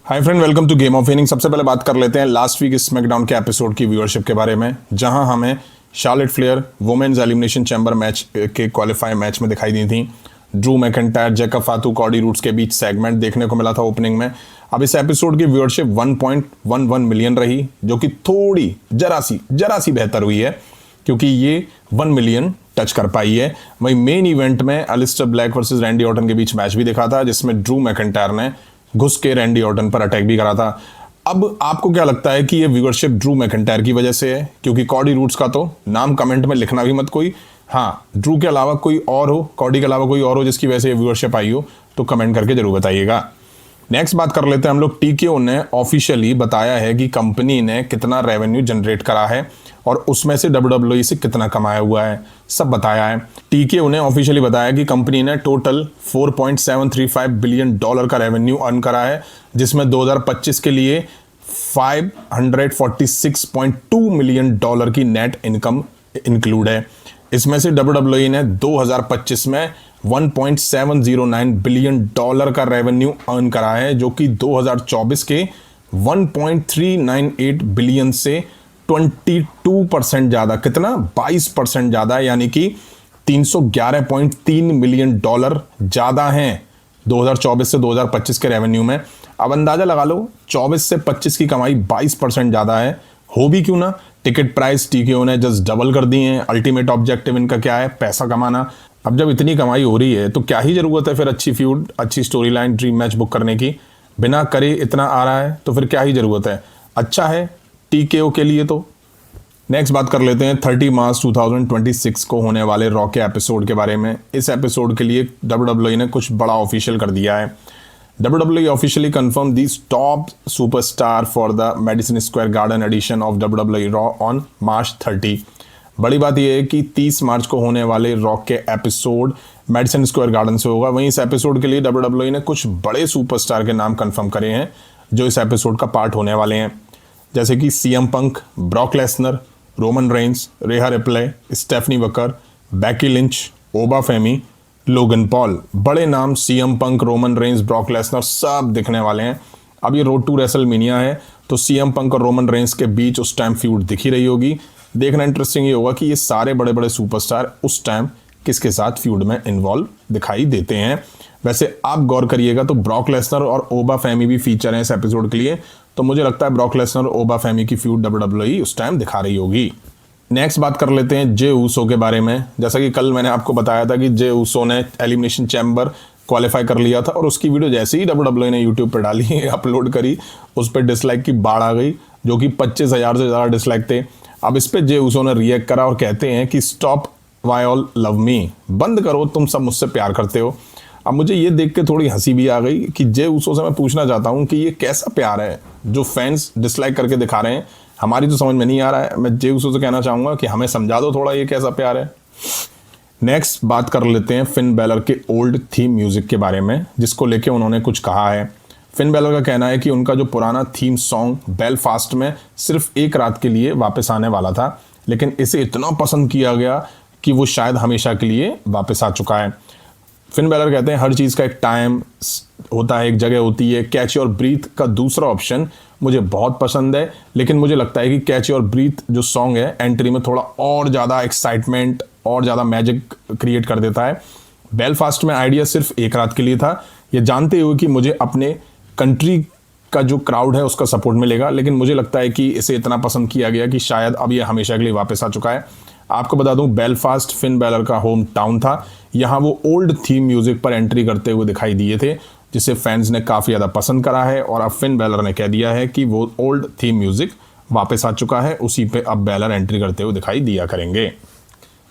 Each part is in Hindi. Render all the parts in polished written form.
Hi friend, welcome to game of winning. सबसे पहले बात कर लेते हैं लास्ट वीक स्मैकडाउन के एपिसोड की व्यूअरशिप के बारे में, जहां हमें Charlotte Flair women's elimination chamber match के क्वालिफाई मैच में दिखाई दी थी। Drew McIntyre, Jacob Fatu, Cody Rhodes के बीच सेगमेंट देखने को मिला था ओपनिंग में। अब इस एपिसोड की व्यूअरशिप 1.11 मिलियन रही, जो कि थोड़ी जरा सी बेहतर हुई है, क्योंकि ये 1 मिलियन टच कर पाई है। वहीं मेन इवेंट में Aleister Black versus Randy Orton के बीच मैच भी दिखा था, जिसमें ड्रू मैकइंटायर ने घुस के रैंडी ऑर्टन पर अटैक भी करा था। अब आपको क्या लगता है कि ये व्यूअरशिप ड्रू मैकइंटायर की वजह से है? क्योंकि कॉडी रूट्स का तो नाम कमेंट में लिखना भी मत कोई। हाँ, ड्रू के अलावा कोई और हो, कॉडी के अलावा कोई और हो जिसकी वजह से ये व्यूअरशिप आई हो, तो कमेंट करके जरूर बताइएगा। नेक्स्ट बात कर लेते हैं हम लोग। टीकेओ ने ऑफिशियली बताया है कि कंपनी ने कितना रेवेन्यू जनरेट करा है और उसमें से WWE से कितना कमाया हुआ है, सब बताया है। टीकेओ ने ऑफिशियली बताया कि कंपनी ने टोटल $4.735 बिलियन का रेवेन्यू अर्न करा है, जिसमें 2025 के लिए $546.2 मिलियन की नेट इनकम इंक्लूड है। इसमें से WWE ने 2025 में $1.709 बिलियन का रेवेन्यू अर्न करा है, जो कि 2024 के 1.398 बिलियन से 22% ज़्यादा, कितना 22% ज़्यादा, यानी कि $311.3 मिलियन ज़्यादा हैं 2024 से 2025 के रेवेन्यू में। अब अंदाज़ा लगा लो, 24 से 25 की कमाई 22% ज़्यादा है। हो भी क्यों ना, टिकट प्राइस टीकेओ ने जस्ट डबल कर दिए हैं। अल्टीमेट ऑब्जेक्टिव इनका क्या है? पैसा कमाना। अब जब इतनी कमाई हो रही है तो क्या ही ज़रूरत है फिर अच्छी फ्यूड, अच्छी story line, dream match book करने की? बिना करे इतना आ रहा है तो फिर क्या ही ज़रूरत है? अच्छा है टीकेओ के लिए तो। नेक्स्ट बात कर लेते हैं 30 मार्च 2026 को होने वाले रॉ के एपिसोड के बारे में। इस एपिसोड के लिए WWE ने कुछ बड़ा ऑफिशियल कर दिया है। WWE officially confirm this top superstar for the Madison Square Garden edition of WWE Raw on March 30। बड़ी बात यह है कि 30 मार्च को होने वाले रॉक के एपिसोड मेडिसन स्क्वायर गार्डन से होगा। वहीं इस एपिसोड के लिए WWE ने कुछ बड़े सुपरस्टार के नाम कंफर्म करे हैं जो इस एपिसोड का पार्ट होने वाले हैं, जैसे कि CM Punk, Brock Lesnar, Roman Reigns, Rhea Ripley, Stephanie Vaquer, Becky Lynch, Oba Femi, Logan Paul. बड़े नाम CM Punk, Roman Reigns, Brock Lesnar सब दिखने वाले हैं। अब ये रोड टू रेसलमेनिया है, तो CM पंक और रोमन रेंस के बीच उस टाइम फ्यूड दिखी रही होगी। देखना इंटरेस्टिंग ये होगा कि ये सारे बड़े बड़े सुपरस्टार उस टाइम किसके साथ फ्यूड में इन्वॉल्व दिखाई देते हैं। वैसे आप गौर करिएगा तो ब्रॉक लेसनर और ओबा फेमी भी फीचर हैं इस एपिसोड के लिए, तो मुझे लगता है ब्रॉक लेसनर और ओबा फेमी की फ्यूड WWE उस टाइम दिखा रही होगी। नेक्स्ट बात कर लेते हैं जे ऊसो के बारे में। जैसा कि कल मैंने आपको बताया था कि जे ऊसो ने एलिमिनेशन चैम्बर क्वालिफाई कर लिया था, और उसकी वीडियो जैसे ही WWE ने यूट्यूब पर डाली, अपलोड करी, उस पर डिसलाइक की बाढ़ आ गई, जो कि 25,000 से ज़्यादा डिसलाइक थे। अब इस पर जे ऊसो ने रिएक्ट करा और कहते हैं कि stop why all love me, बंद करो, तुम सब मुझसे प्यार करते हो। अब मुझे ये देख के थोड़ी हंसी भी आ गई कि जे ऊसो से मैं पूछना चाहता हूँ कि ये कैसा प्यार है जो फैंस डिसलाइक करके दिखा रहे हैं? हमारी तो समझ में नहीं आ रहा है। मैं जे ऊसो से कहना चाहूँगा कि हमें समझा दो थोड़ा, ये कैसा प्यार है। नेक्स्ट बात कर लेते हैं फिन बैलर के ओल्ड थीम म्यूजिक के बारे में, जिसको लेके उन्होंने कुछ कहा है। फिन बैलर का कहना है कि उनका जो पुराना थीम सॉन्ग बेलफास्ट में सिर्फ एक रात के लिए वापस आने वाला था, लेकिन इसे इतना पसंद किया गया कि वो शायद हमेशा के लिए वापस आ चुका है। फिन बैलर कहते हैं हर चीज़ का एक टाइम होता है, एक जगह होती है। कैच और ब्रीथ का दूसरा ऑप्शन मुझे बहुत पसंद है, लेकिन मुझे लगता है कि कैच और ब्रीथ जो सॉन्ग है एंट्री में थोड़ा और ज़्यादा एक्साइटमेंट और ज़्यादा मैजिक क्रिएट कर देता है। बेलफास्ट में आइडिया सिर्फ एक रात के लिए था, ये जानते हुए कि मुझे अपने कंट्री का जो क्राउड है उसका सपोर्ट मिलेगा, लेकिन मुझे लगता है कि इसे इतना पसंद किया गया कि शायद अब ये हमेशा के लिए वापस आ चुका है। आपको बता दूं, बेलफास्ट फिन बैलर का होम टाउन था। यहाँ वो ओल्ड थीम म्यूजिक पर एंट्री करते हुए दिखाई दिए थे, जिसे फैंस ने काफ़ी ज़्यादा पसंद करा है, और अब फिन बैलर ने कह दिया है कि वो ओल्ड थीम म्यूजिक वापस आ चुका है, उसी पे अब बैलर एंट्री करते हुए दिखाई दिया करेंगे।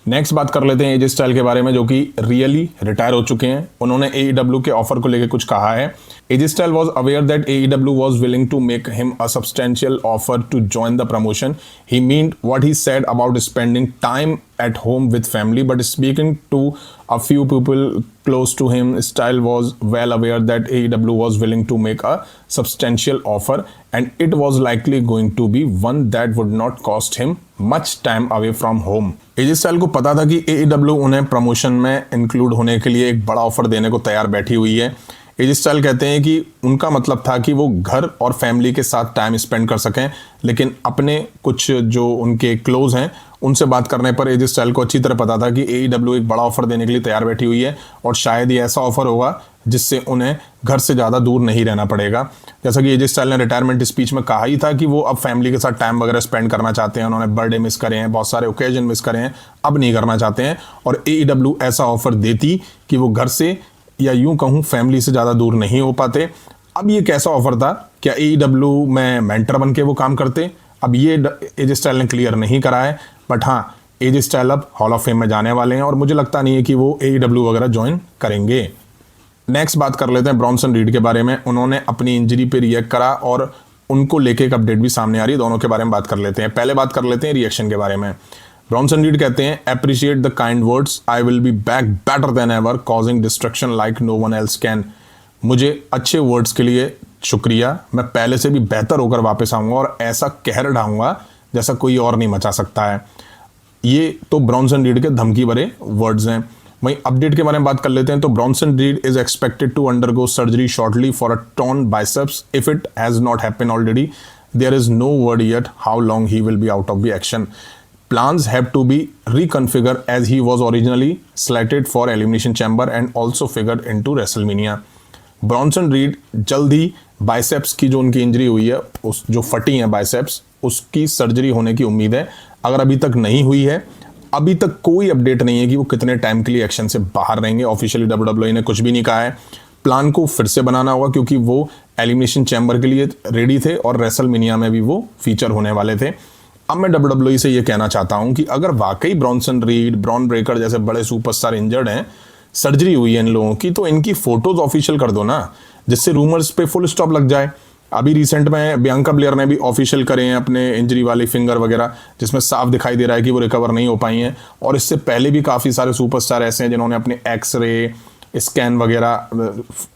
नेक्स्ट बात कर लेते हैं एजे स्टाइल के बारे में, जो कि रियली रिटायर हो चुके हैं। उन्होंने AEW के ऑफर को लेकर कुछ कहा है। AJ Styles was aware that AEW was willing to make him a substantial offer to join the promotion. He meant what he said about spending time at home with family, but speaking to a few people close to him, Style was well aware that AEW was willing to make a substantial offer, and it was likely going to be one that would not cost him much time away from home. AJ Styles को पता था कि AEW उन्हें प्रमोशन में इंक्लूड होने के लिए एक बड़ा ऑफर देने को तैयार बैठी हुई है। एज स्टाइल कहते हैं कि उनका मतलब था कि वो घर और फैमिली के साथ टाइम स्पेंड कर सकें, लेकिन अपने कुछ जो उनके क्लोज हैं उनसे बात करने पर एज स्टाइल को अच्छी तरह पता था कि AEW एक बड़ा ऑफर देने के लिए तैयार बैठी हुई है और शायद ये ऐसा ऑफर होगा जिससे उन्हें घर से ज़्यादा दूर नहीं रहना पड़ेगा। जैसा कि एज स्टाइल ने रिटायरमेंट स्पीच में कहा ही था कि वो अब फैमिली के साथ टाइम वगैरह स्पेंड करना चाहते हैं, उन्होंने बर्थडे मिस करे हैं, बहुत सारे ओकेजन मिस करे हैं, अब नहीं करना चाहते हैं। और AEW ऐसा ऑफर देती कि वो घर से या यूं कहूं फैमिली से ज़्यादा दूर नहीं हो पाते। अब ये कैसा ऑफर था? क्या AEW में मेंटर बन के वो काम करते? अब ये एज स्टाइल ने क्लियर नहीं करा है, बट हाँ, एज स्टाइल अब हॉल ऑफ फेम में जाने वाले हैं और मुझे लगता नहीं है कि वो AEW वगैरह ज्वाइन करेंगे। नेक्स्ट बात कर लेते हैं ब्रॉन्सन रीड के बारे में। उन्होंने अपनी इंजरी पे रिएक्ट करा और उनको लेके एक अपडेट भी सामने आ रही है, दोनों के बारे में बात कर लेते हैं। पहले बात कर लेते हैं रिएक्शन के बारे में। ब्रॉन्सन रीड कहते हैं, appreciate the kind words, I will be back better than ever, causing destruction like no one else can. मुझे अच्छे वर्ड्स के लिए शुक्रिया, मैं पहले से भी बेहतर होकर वापस आऊँगा और ऐसा कहर ढाऊंगा जैसा कोई और नहीं मचा सकता है। ये तो ब्रॉन्सन रीड के धमकी भरे वर्ड्स हैं। वहीं अपडेट के बारे में बात कर लेते हैं तो Bronson Reed is expected to undergo surgery shortly for a torn biceps if it has not happen already. There is no word yet how long he will be out of the action. Plans have to be reconfigured as he was originally slated for Elimination Chamber and also figured into WrestleMania. Bronson read जल्द ही बाइसेप्स की जो उनकी इंजरी हुई है, उस जो फटी है बाइसेप्स, उसकी सर्जरी होने की उम्मीद है। अगर अभी तक नहीं हुई है, अभी तक कोई अपडेट नहीं है कि वो कितने टाइम के लिए एक्शन से बाहर रहेंगे। ऑफिशियली WWE ने कुछ भी नहीं कहा है। प्लान को फिर से बनाना होगा क्योंकि वो एलिमिनेशन चैम्बर के लिए रेडी थे और रेसलमेनिया में भी वो फीचर होने वाले थे। अब मैं WWE से ये कहना चाहता हूं कि अगर वाकई ब्रॉन्सन रीड, ब्रॉन ब्रेकर जैसे बड़े सुपरस्टार इंजर्ड हैं, सर्जरी हुई है इन लोगों की, तो इनकी फोटोज ऑफिशियल कर दो ना, जिससे रूमर्स पे फुल स्टॉप लग जाए। अभी रिसेंट में बियांका ब्लेयर ने भी ऑफिशियल करे हैं अपने इंजरी वाली फिंगर वगैरह, जिसमें साफ दिखाई दे रहा है कि वो रिकवर नहीं हो पाई हैं। और इससे पहले भी काफ़ी सारे सुपरस्टार ऐसे हैं जिन्होंने अपने एक्सरे स्कैन वगैरह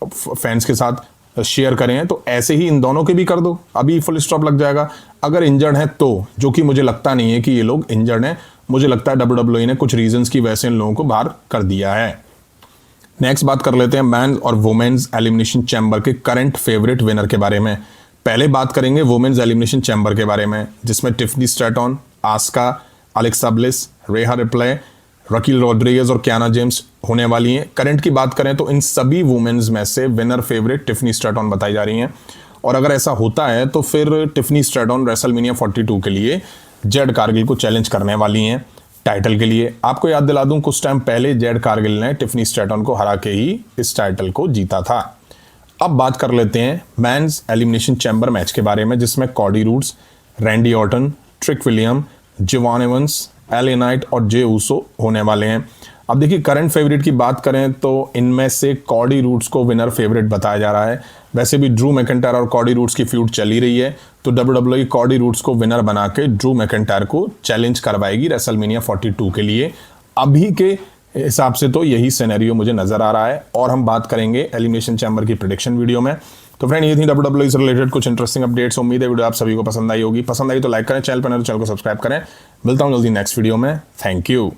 फैंस के साथ शेयर करें हैं। तो ऐसे ही इन दोनों के भी कर दो, अभी फुल स्टॉप लग जाएगा। अगर इंजर्ड है तो, जो कि मुझे लगता नहीं है कि ये लोग इंजर्ड हैं, मुझे लगता है WWE ने कुछ रीजंस की वजह से इन लोगों को बाहर कर दिया है। नेक्स्ट बात कर लेते हैं मैन और वुमेन्स एलिमिनेशन चैम्बर के करंट फेवरेट विनर के बारे में। पहले बात करेंगे वुमेन्स एलिमिनेशन चैम्बर के बारे में, जिसमें Tiffany Stratton, Asuka, Alexa Bliss, Rhea Ripley, Raquel Rodriguez और कियाना जेम्स होने वाली हैं। करंट की बात करें तो इन सभी वुमेन्स में से विनर फेवरेट टिफनी स्ट्रैटन बताई जा रही हैं। और अगर ऐसा होता है तो फिर टिफनी स्ट्रैटन रेसलमेनिया 42 के लिए जेड कारगिल को चैलेंज करने वाली हैं टाइटल के लिए। आपको याद दिला दूं, कुछ टाइम पहले जेड कारगिल ने टिफनी स्ट्रैटन को हरा के ही इस टाइटल को जीता था। अब बात कर लेते हैं मैंस एलिमिनेशन चैम्बर मैच के बारे में, जिसमें Cody Rhodes, Randy Orton, Trick Williams, Jevon Evans, LA Knight और जे ऊसो होने वाले हैं। अब देखिए, करंट फेवरेट की बात करें तो इनमें से कॉडी रूड्स को विनर फेवरेट बताया जा रहा है। वैसे भी ड्रू मैकिंटायर और कॉडी रूड्स की फ्यूड चल ही रही है, तो WWE कॉडी रूड्स को विनर बना के ड्रू मैकिंटायर को चैलेंज करवाएगी रेसलमेनिया 42 के लिए। अभी के हिसाब से तो यही सिनेरियो मुझे नजर आ रहा है। और हम बात करेंगे एलिमिनेशन चैम्बर की प्रेडिक्शन वीडियो में। तो फ्रेंड, ये थी WWE से रिलेटेड कुछ इंटरेस्टिंग अपडेट्स। उम्मीद है वीडियो आप सभी को पसंद आई होगी। पसंद आई तो लाइक करें, चैनल पर सब्सक्राइब करें। मिलता हूं जल्दी नेक्स्ट वीडियो में। Thank you.